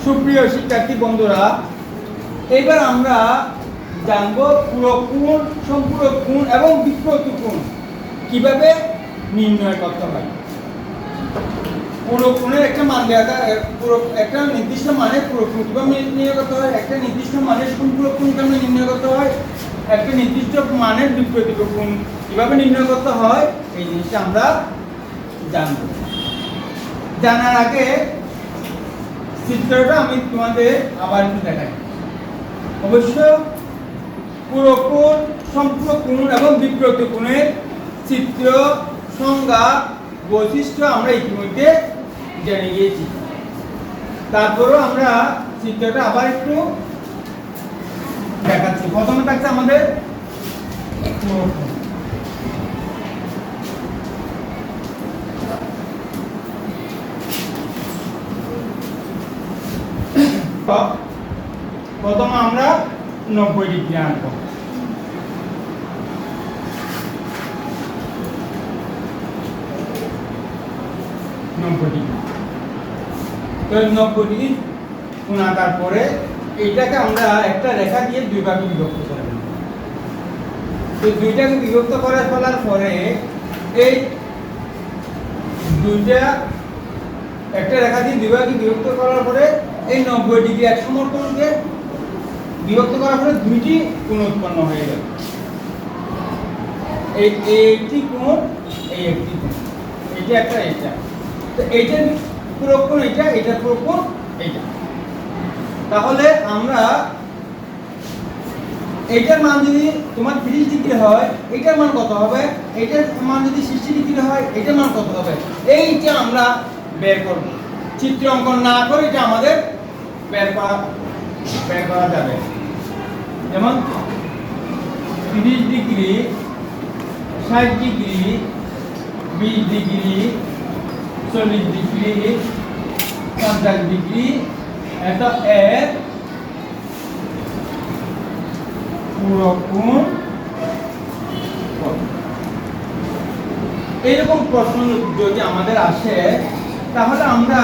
সুপ্রিয় শিক্ষার্থী বন্ধুরা, এবার আমরা জানবো পূরক কোণ, সম্পূরক কোণ এবং বিপরীত কোণ কিভাবে নির্ণয় করতে হয়। পূরক কোণের একটা মান দেওয়া একটা নির্দিষ্ট মানের পূরক কোণ কিভাবে নির্ণয় করতে হয়, একটা নির্দিষ্ট মানের সম্পূরক কোণ কিভাবে নির্ণয় করতে হয়, একটা নির্দিষ্ট মানের বিপরীত কোণ কিভাবে নির্ণয় করতে হয়, এই জিনিসটা আমরা জানবো। জানার আগে চিত্রটা আমি তোমাদের আবার একটু দেখাই। অবশ্য পূরক কোণ, সম্পূরক কোণ এবং বিপরীত কোণের চিত্র, সংজ্ঞা, বৈশিষ্ট্য আমরা ইতিমধ্যে জেনে গিয়েছি। তারপরও আমরা চিত্রটা আবার একটু দেখাচ্ছি। প্রথমে থাকছে আমাদের পূরক কোণ। প্রথমে আমরা 90 ডিগ্রি আনব। 90 ডিগ্রি। তো 90 ডিগ্রি কোণ আঁকার পরে এইটাকে আমরা একটা রেখা দিয়ে দুই ভাগে বিভক্ত করে দেব। তো দুইটাকে বিভক্ত করে ফেলার পরে এই দুইটা একটা রেখা দিয়ে দুই ভাগে বিভক্ত করার পরে এই 90 ডিগ্রি এক সমকোণকে বিভক্ত করার পরে দুইটি কোণ উৎপন্ন হয়ে গেল। এই একটি কোণ, এই একটি কোণ, এটা একটা, এটা। তো এইটার পূরক কোণ এটা, এটার পূরক কোণ এটা। তাহলে আমরা এইটার মান যদি তোমার 30 ডিগ্রি হয়, এইটার মান কত হবে? এইটার মান যদি 60 ডিগ্রি হয়, এইটার মান কত হবে? এইটা আমরা বের করব। চিত্র অঙ্কন না করে এটা আমাদের বের করা যাবে। যেমন 30 degree, 60 degree, 20 degree, 40 degree, 50 degree, এটা এর পূরক কোণ। এইরকম প্রশ্ন যদি আমাদের আসে তাহলে আমরা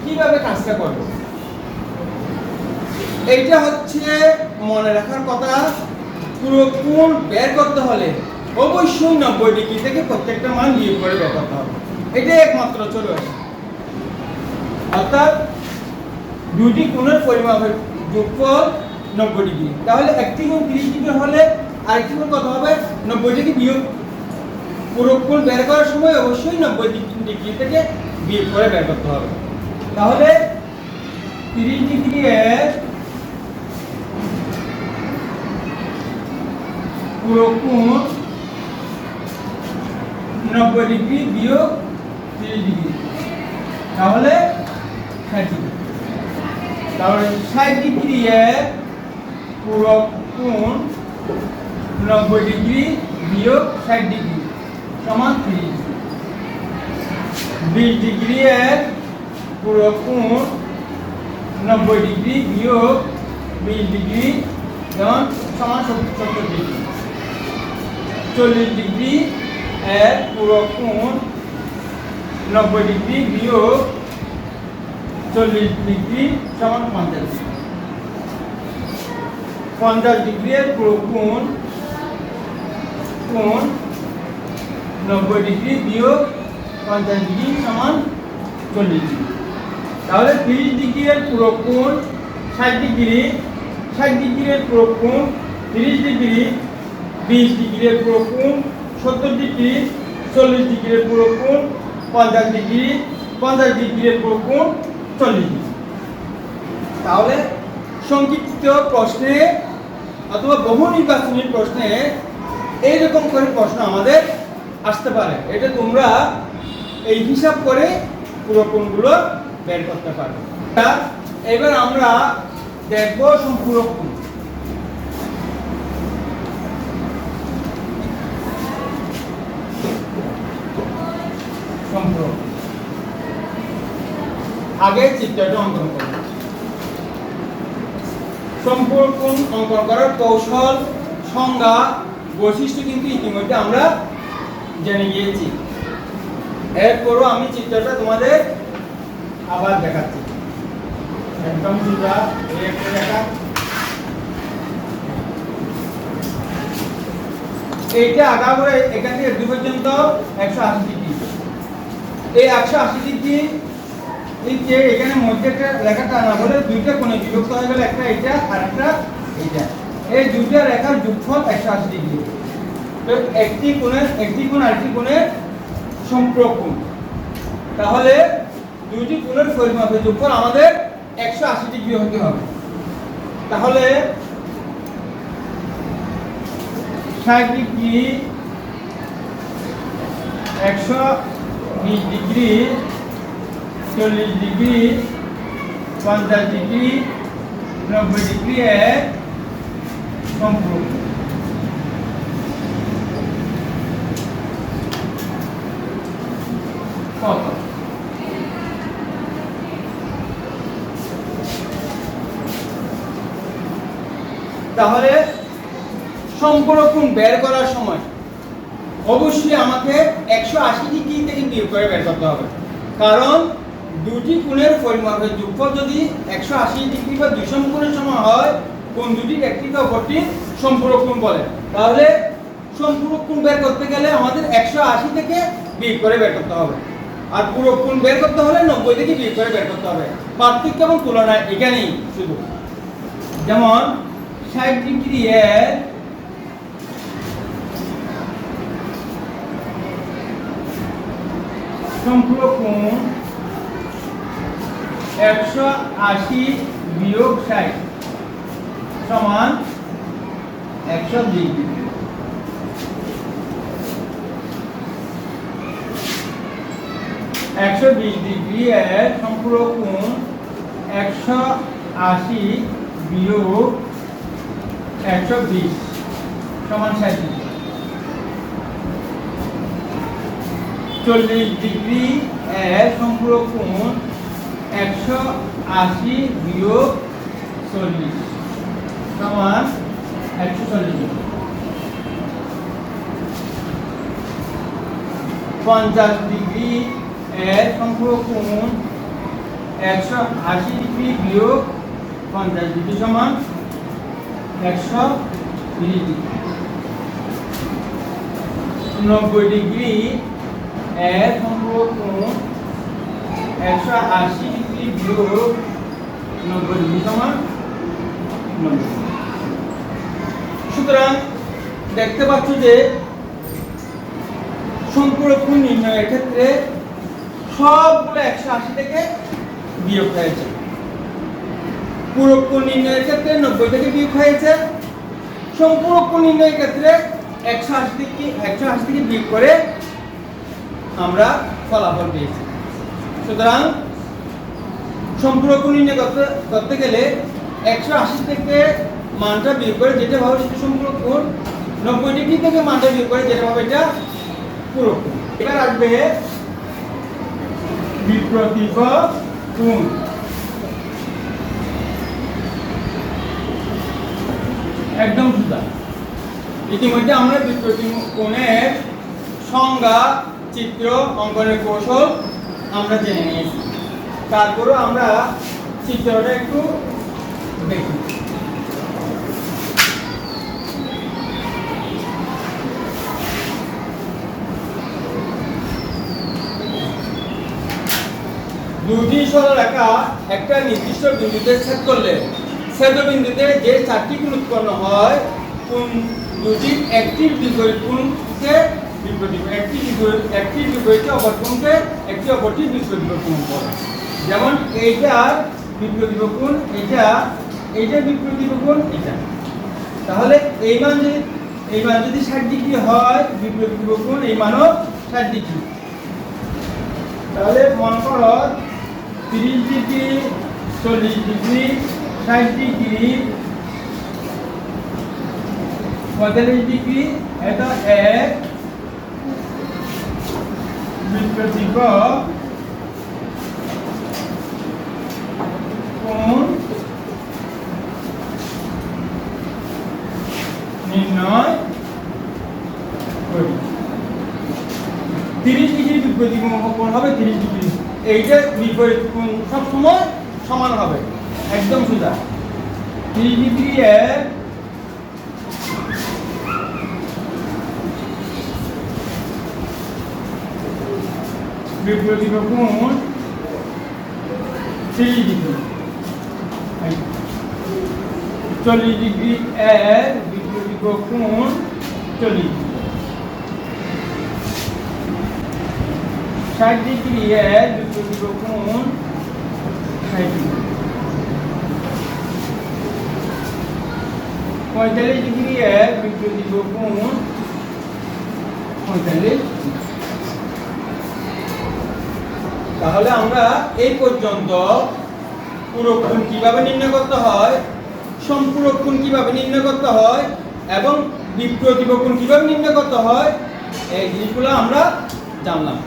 কিভাবে কাজটা করব? এইটা হচ্ছে মনে রাখার কথা, পূরক কোণ বের করতে হলে অবশ্যই 90 ডিগ্রি থেকে প্রত্যেকটা মান বিয়োগ করে বের করতে হবে। এটাই একমাত্র চলে আসে। অর্থাৎ দুটি কোণের পরিমাপের যোগফল 90 ডিগ্রি। তাহলে একটি কোণ 30 ডিগ্রি হলে আরেকটি কোণ কত হবে? 90 ডিগ্রি বিয়োগ। পূরক কোণ বের করার সময় অবশ্যই 90 ডিগ্রি থেকে বিয়োগ করে বের করতে হবে। তাহলে 30 ডিগ্রি এর পূরক কোণ 90 ডিগ্রি বিয়োগ 30 ডিগ্রি, তাহলে 60 ডিগ্রি। তাহলে 60 ডিগ্রি এর পূরক কোণ 90 ডিগ্রি বিয়োগ 60 ডিগ্রি সমান 30 ডিগ্রি। 20 ডিগ্রি এর পূরক কোণ 90 ডিগ্রি বিয়োগ 20 ডিগ্রি সমান 70 ডিগ্রি। 40 ডিগ্রি এর পূরক কোণ 90 ডিগ্রি বিয়োগ 40 ডিগ্রি সমান 50 ডিগ্রি। 50 ডিগ্রি এর পূরক কোণ 90 ডিগ্রি বিয়োগ 50 ডিগ্রি সমান 40 ডিগ্রি। তাহলে 30 ডিগ্রি এর পূরক কোণ 60 ডিগ্রি, 60 ডিগ্রি এর পূরক কোণ 30 ডিগ্রি, 20 ডিগ্রি এর পূরক কোণ 70 ডিগ্রি, 40 ডিগ্রি এর পূরক কোণ 50 ডিগ্রি, 50 ডিগ্রি এর পূরক কোণ 40 ডিগ্রি। তাহলে সংক্ষিপ্ত প্রশ্নে অথবা বহু নির্বাচনী প্রশ্নে এইরকম করে প্রশ্ন আমাদের আসতে পারে। এটা তোমরা এই হিসাব করে পূরক কোণগুলো বের করতে পারবে। এবার আমরা দেখব সম্পূরক কোণ। সম্পূরক আগে চিত্রটা অঙ্কন করব। সম্পূরক কোণ অঙ্কন করার কৌশল, সংজ্ঞা, বৈশিষ্ট্য কিন্তু ইতিমধ্যে আমরা জেনে গিয়েছি। এরপরও আমি চিত্রটা তোমাদের আবার দেখাচ্ছি। একদম সোজা এই একটা রেখা। এইটা আগা করে এখান থেকে দুই পর্যন্ত 180 ডিগ্রি। এই 180 ডিগ্রি এই যে এখানে মধ্যে একটা রেখা টানা বলে দুইটা কোণে বিভক্ত হয়ে গেল, একটা এটা আর একটা এটা। এই দুইটা রেখার যোগফল 180 ডিগ্রি। তো একটি কোণ আরেকটি কোণের সম্পূরক। তাহলে দুইটি কোণের পরিমাপের যোগফল আমাদের 180 ডিগ্রি হতে হবে। তাহলে 60 degree, 120 degree, 40 degree, 50 degree, 90 degree এর সম্পূরক। কত? তাহলে সম্পূরক কোণ বের করার সময় অবশ্যই আমাকে 180 ডিগ্রি থেকে বিয়োগ করে বের করতে হবে, কারণ দুটি কোণের পরিমাপের যোগফল যদি 180 ডিগ্রি বা দুই সমকোণের সমান হয়, কোণ দুটির একটিকে অপরটির সম্পূরক কোণ বলে। তাহলে সম্পূরক কোণ বের করতে গেলে আমাদের 180 থেকে বিয়োগ করে বের করতে হবে, আর পূরক কোণ বের করতে হলে 90 থেকে বিয়োগ করে বের করতে হবে। পার্থক্য এবং তুলনা এখানেই শুধু। যেমন 60 ডিগ্রি এর সম্পূরক কোণ 180 বিয়োগ 60 সমান 120 ডিগ্রি। 120 ডিগ্রি এর সম্পূরক কোণ 180 বিয়োগ 120 সমান 60 ডিগ্রি। 40 ডিগ্রি এর সম্পূরক কোণ 180 বিয়োগ 40 সমান 140 ডিগ্রি। 50 ডিগ্রি এর সম্পূরক কোণ 180 ডিগ্রি বিয়োগ 50 ডিগ্রি সমান 130 ডিগ্রি। 90 ডিগ্রি এর সম্পূরক কোণ 180 ডিগ্রি বিয়োগ 90 ডিগ্রি সমান 90। সুতরাং দেখতে পাচ্ছ যে সম্পূরক কোণ নির্ণয়ের ক্ষেত্রে সবগুলো 180 থেকে বিয়োগ হয়েছে। পূরক কোণ নির্ণয়ের ক্ষেত্রে 90 থেকে বিয়োগ হয়েছে। সম্পূরক কোণ নির্ণয়ের ক্ষেত্রে 180 থেকে বিয়োগ করে আমরা ফলাফল পেয়েছি। সুতরাং সম্পূরক কোণ নির্ণয় করতে গেলে 180 থেকে মানটা বিয়োগ করে যেটা হবে সেটা সম্পূরক কোণ, 90 ডিগ্রি থেকে মানটা বিয়োগ করে যেটা হবে এটা পূরক কোণ। এবার আসবে বিপ্রতীক কোণ। একদম সোজা। ইতিমধ্যে আমরা বিপ্রতীক কোণের সংজ্ঞা, চিত্র অঙ্কনের কৌশল আমরা জেনে নিয়েছি। তারপরও আমরা চিত্রটা একটু দেখি। দুটি সরলরেখা একটা নির্দিষ্ট বিন্দুতে ছেদ করলে ছেদবিন্দুতে যে চারটি কোণ উৎপন্ন হয়, কোণ দুটির একটির বিপরীত কোণকে বিপরীত, একটির বিপরীতে অপর কোণকে একটি অপরটির বিপরীত কোণ বলে। যেমন এইটার বিপরীত কোণ এটা, এইটার বিপরীত কোণ এটা। তাহলে এই মান যদি 60 ডিগ্রি হয়, বিপরীত কোণ এই মানও 60 ডিগ্রি। তাহলে মনে করো 30 ডিগ্রি, 40 ডিগ্রি, 60 ডিগ্রি, 45 ডিগ্রি, এটা এক বিপরীত কোণ নির্ণয় করি। 30 ডিগ্রি বিপরীত কোণ হবে 30 ডিগ্রি। এইটা বিপরীত কোণ সবসময় সমান হবে। একদম সোজা 30 ডিগ্রি এর বিপরীত কোণ 30 ডিগ্রি। 40 ডিগ্রি এর বিপরীত কোণ 40 ডিগ্রি। 60 ডিগ্রি এর বিপরীত কোণ 60 ডিগ্রি। 45 ডিগ্রি এর বিপরীত কোণ 45 ডিগ্রি। তাহলে আমরা এই পর্যন্ত পুরোক্ষণ কিভাবে নির্ণয় করতে হয়, সম্পূরক কোণ কিভাবে নির্ণয় করতে হয় এবং বিপরীত কোণ কিভাবে নির্ণয় করতে হয়, এই জিনিসগুলো আমরা জানলাম।